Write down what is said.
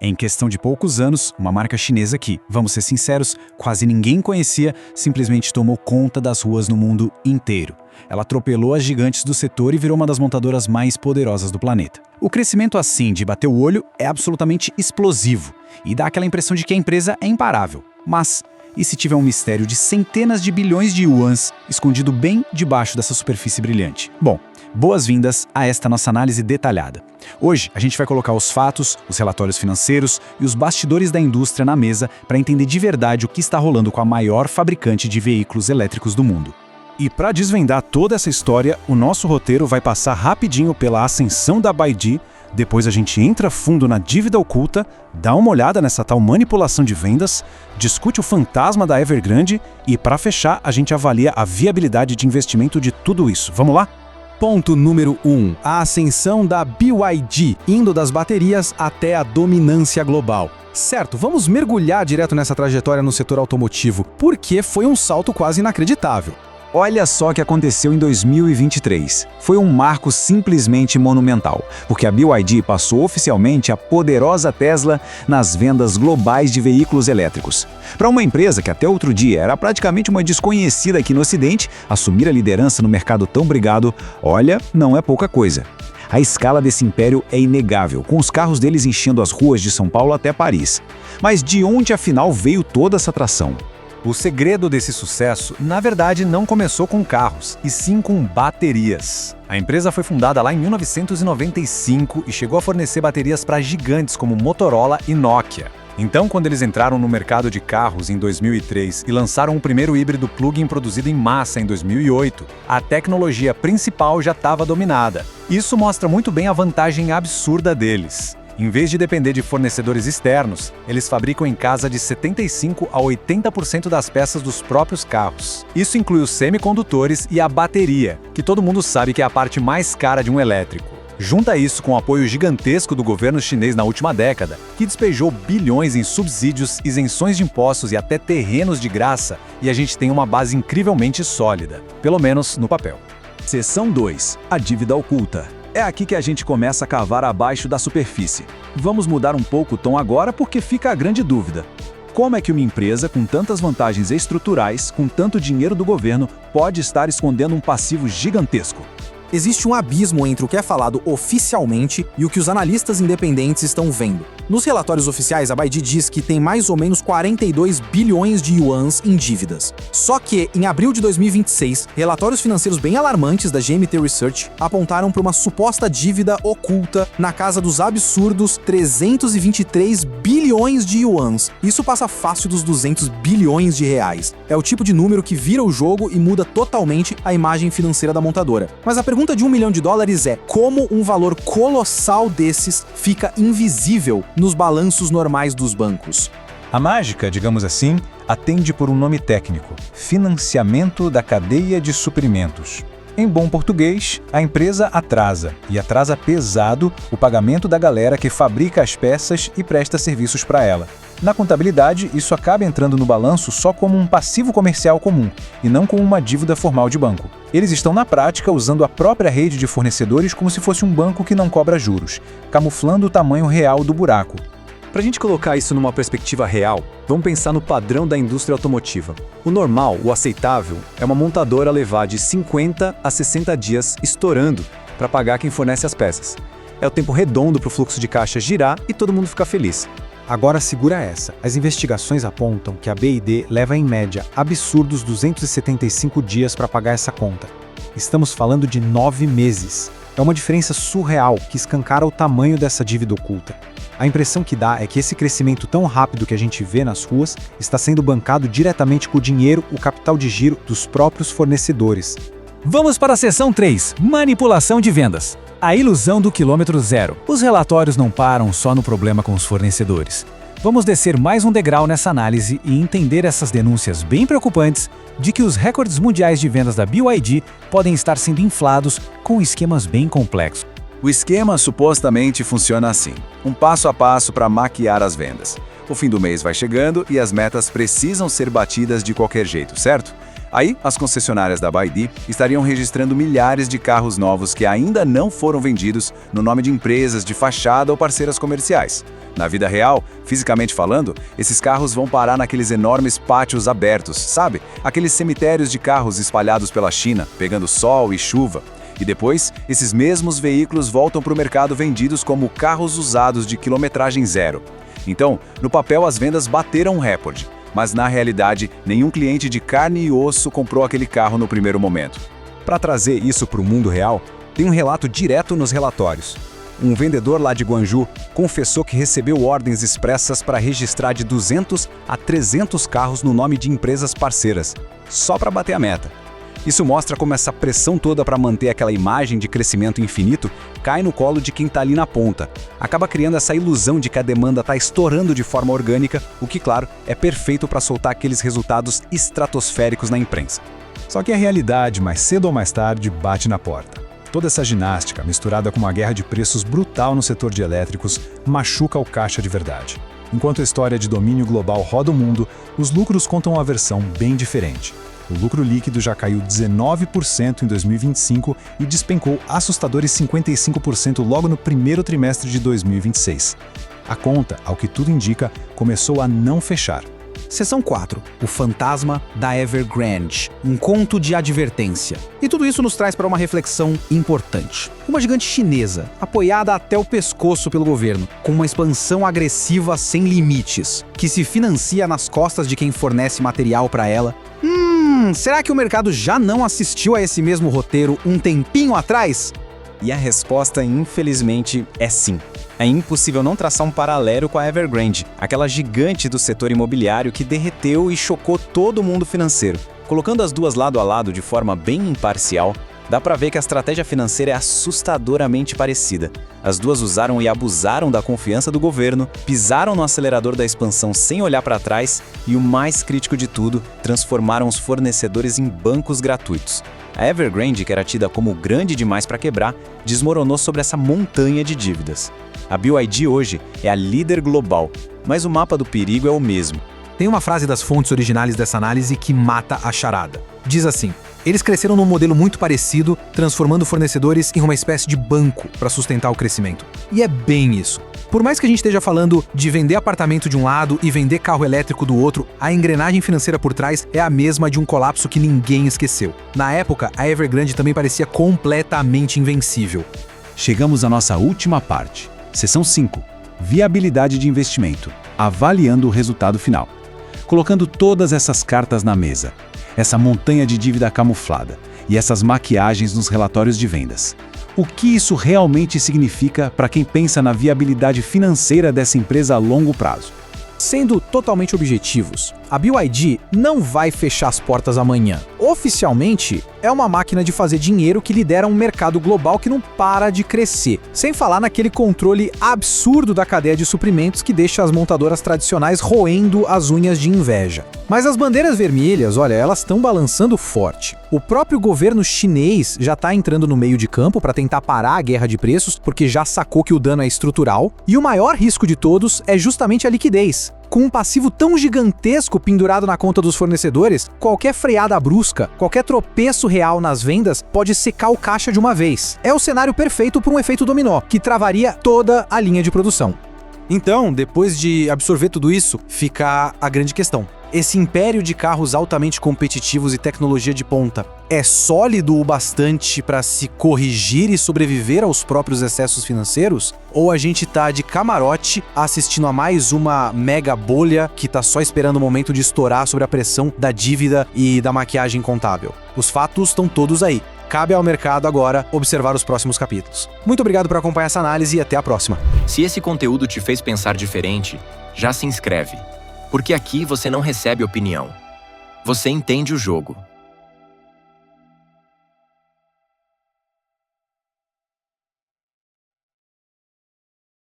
Em questão de poucos anos, uma marca chinesa que, vamos ser sinceros, quase ninguém conhecia, simplesmente tomou conta das ruas no mundo inteiro. Ela atropelou as gigantes do setor e virou uma das montadoras mais poderosas do planeta. O crescimento assim de bater o olho é absolutamente explosivo e dá aquela impressão de que a empresa é imparável. Mas, e se tiver um mistério de centenas de bilhões de yuans escondido bem debaixo dessa superfície brilhante? Bom, boas-vindas a esta nossa análise detalhada. Hoje a gente vai colocar os fatos, os relatórios financeiros e os bastidores da indústria na mesa para entender de verdade o que está rolando com a maior fabricante de veículos elétricos do mundo. E para desvendar toda essa história, o nosso roteiro vai passar rapidinho pela ascensão da BYD, depois a gente entra fundo na dívida oculta, dá uma olhada nessa tal manipulação de vendas, discute o fantasma da Evergrande e, para fechar, a gente avalia a viabilidade de investimento de tudo isso. Vamos lá? Ponto número 1. A ascensão da BYD, indo das baterias até a dominância global. Certo, vamos mergulhar direto nessa trajetória no setor automotivo, porque foi um salto quase inacreditável. Olha só o que aconteceu em 2023. Foi um marco simplesmente monumental, porque a BYD passou oficialmente a poderosa Tesla nas vendas globais de veículos elétricos. Para uma empresa que até outro dia era praticamente uma desconhecida aqui no Ocidente, assumir a liderança no mercado tão brigado, olha, não é pouca coisa. A escala desse império é inegável, com os carros deles enchendo as ruas de São Paulo até Paris. Mas de onde afinal veio toda essa atração? O segredo desse sucesso, na verdade, não começou com carros, e sim com baterias. A empresa foi fundada lá em 1995 e chegou a fornecer baterias para gigantes como Motorola e Nokia. Então, quando eles entraram no mercado de carros em 2003 e lançaram o primeiro híbrido plug-in produzido em massa em 2008, a tecnologia principal já estava dominada. Isso mostra muito bem a vantagem absurda deles. Em vez de depender de fornecedores externos, eles fabricam em casa de 75% a 80% das peças dos próprios carros. Isso inclui os semicondutores e a bateria, que todo mundo sabe que é a parte mais cara de um elétrico. Junta isso com o apoio gigantesco do governo chinês na última década, que despejou bilhões em subsídios, isenções de impostos e até terrenos de graça, e a gente tem uma base incrivelmente sólida, pelo menos no papel. Seção 2. A dívida oculta. É aqui que a gente começa a cavar abaixo da superfície. Vamos mudar um pouco o tom agora porque fica a grande dúvida. Como é que uma empresa com tantas vantagens estruturais, com tanto dinheiro do governo, pode estar escondendo um passivo gigantesco? Existe um abismo entre o que é falado oficialmente e o que os analistas independentes estão vendo. Nos relatórios oficiais, a BYD diz que tem mais ou menos 42 bilhões de yuans em dívidas. Só que, em abril de 2026, relatórios financeiros bem alarmantes da GMT Research apontaram para uma suposta dívida oculta na casa dos absurdos 323 bilhões de yuans. Isso passa fácil dos 200 bilhões de reais. É o tipo de número que vira o jogo e muda totalmente a imagem financeira da montadora. Mas a pergunta de $1 milhão é como um valor colossal desses fica invisível nos balanços normais dos bancos. A mágica, digamos assim, atende por um nome técnico: financiamento da cadeia de suprimentos. Em bom português, a empresa atrasa, e atrasa pesado, o pagamento da galera que fabrica as peças e presta serviços para ela. Na contabilidade, isso acaba entrando no balanço só como um passivo comercial comum, e não como uma dívida formal de banco. Eles estão, na prática, usando a própria rede de fornecedores como se fosse um banco que não cobra juros, camuflando o tamanho real do buraco. Para a gente colocar isso numa perspectiva real, vamos pensar no padrão da indústria automotiva. O normal, o aceitável, é uma montadora levar de 50 a 60 dias estourando para pagar quem fornece as peças. É o tempo redondo para o fluxo de caixa girar e todo mundo ficar feliz. Agora segura essa. As investigações apontam que a BYD leva em média absurdos 275 dias para pagar essa conta. Estamos falando de 9 meses. É uma diferença surreal que escancara o tamanho dessa dívida oculta. A impressão que dá é que esse crescimento tão rápido que a gente vê nas ruas está sendo bancado diretamente com o dinheiro, o capital de giro dos próprios fornecedores. Vamos para a seção 3, manipulação de vendas. A ilusão do quilômetro zero. Os relatórios não param só no problema com os fornecedores. Vamos descer mais um degrau nessa análise e entender essas denúncias bem preocupantes de que os recordes mundiais de vendas da BYD podem estar sendo inflados com esquemas bem complexos. O esquema supostamente funciona assim: um passo a passo para maquiar as vendas. O fim do mês vai chegando e as metas precisam ser batidas de qualquer jeito, certo? Aí, as concessionárias da BYD estariam registrando milhares de carros novos que ainda não foram vendidos no nome de empresas de fachada ou parceiras comerciais. Na vida real, fisicamente falando, esses carros vão parar naqueles enormes pátios abertos, sabe? Aqueles cemitérios de carros espalhados pela China, pegando sol e chuva. E depois, esses mesmos veículos voltam para o mercado vendidos como carros usados de quilometragem zero. Então, no papel as vendas bateram um recorde. Mas na realidade, nenhum cliente de carne e osso comprou aquele carro no primeiro momento. Para trazer isso para o mundo real, tem um relato direto nos relatórios. Um vendedor lá de Guangzhou confessou que recebeu ordens expressas para registrar de 200 a 300 carros no nome de empresas parceiras, só para bater a meta. Isso mostra como essa pressão toda para manter aquela imagem de crescimento infinito cai no colo de quem está ali na ponta. Acaba criando essa ilusão de que a demanda está estourando de forma orgânica, o que, claro, é perfeito para soltar aqueles resultados estratosféricos na imprensa. Só que a realidade, mais cedo ou mais tarde, bate na porta. Toda essa ginástica, misturada com uma guerra de preços brutal no setor de elétricos, machuca o caixa de verdade. Enquanto a história de domínio global roda o mundo, os lucros contam uma versão bem diferente. O lucro líquido já caiu 19% em 2025 e despencou assustadores 55% logo no primeiro trimestre de 2026. A conta, ao que tudo indica, começou a não fechar. Seção 4. O fantasma da Evergrande. Um conto de advertência. E tudo isso nos traz para uma reflexão importante. Uma gigante chinesa, apoiada até o pescoço pelo governo, com uma expansão agressiva sem limites, que se financia nas costas de quem fornece material para ela. Será que o mercado já não assistiu a esse mesmo roteiro um tempinho atrás? E a resposta, infelizmente, é sim. É impossível não traçar um paralelo com a Evergrande, aquela gigante do setor imobiliário que derreteu e chocou todo o mundo financeiro. Colocando as duas lado a lado de forma bem imparcial, dá pra ver que a estratégia financeira é assustadoramente parecida. As duas usaram e abusaram da confiança do governo, pisaram no acelerador da expansão sem olhar para trás e, o mais crítico de tudo, transformaram os fornecedores em bancos gratuitos. A Evergrande, que era tida como grande demais para quebrar, desmoronou sobre essa montanha de dívidas. A BYD hoje é a líder global, mas o mapa do perigo é o mesmo. Tem uma frase das fontes originais dessa análise que mata a charada. Diz assim: eles cresceram num modelo muito parecido, transformando fornecedores em uma espécie de banco para sustentar o crescimento. E é bem isso. Por mais que a gente esteja falando de vender apartamento de um lado e vender carro elétrico do outro, a engrenagem financeira por trás é a mesma de um colapso que ninguém esqueceu. Na época, a Evergrande também parecia completamente invencível. Chegamos à nossa última parte. Seção 5. Viabilidade de investimento. Avaliando o resultado final. Colocando todas essas cartas na mesa. Essa montanha de dívida camuflada e essas maquiagens nos relatórios de vendas. O que isso realmente significa para quem pensa na viabilidade financeira dessa empresa a longo prazo? Sendo totalmente objetivos, a BYD não vai fechar as portas amanhã. Oficialmente, é uma máquina de fazer dinheiro que lidera um mercado global que não para de crescer. Sem falar naquele controle absurdo da cadeia de suprimentos que deixa as montadoras tradicionais roendo as unhas de inveja. Mas as bandeiras vermelhas, olha, elas estão balançando forte. O próprio governo chinês já está entrando no meio de campo para tentar parar a guerra de preços, porque já sacou que o dano é estrutural. E o maior risco de todos é justamente a liquidez. Com um passivo tão gigantesco pendurado na conta dos fornecedores, qualquer freada brusca, qualquer tropeço real nas vendas pode secar o caixa de uma vez. É o cenário perfeito para um efeito dominó, que travaria toda a linha de produção. Então, depois de absorver tudo isso, fica a grande questão. Esse império de carros altamente competitivos e tecnologia de ponta é sólido o bastante para se corrigir e sobreviver aos próprios excessos financeiros? Ou a gente tá de camarote assistindo a mais uma mega bolha que tá só esperando o momento de estourar sobre a pressão da dívida e da maquiagem contábil? Os fatos estão todos aí. Cabe ao mercado agora observar os próximos capítulos. Muito obrigado por acompanhar essa análise e até a próxima. Se esse conteúdo te fez pensar diferente, já se inscreve. Porque aqui você não recebe opinião. Você entende o jogo.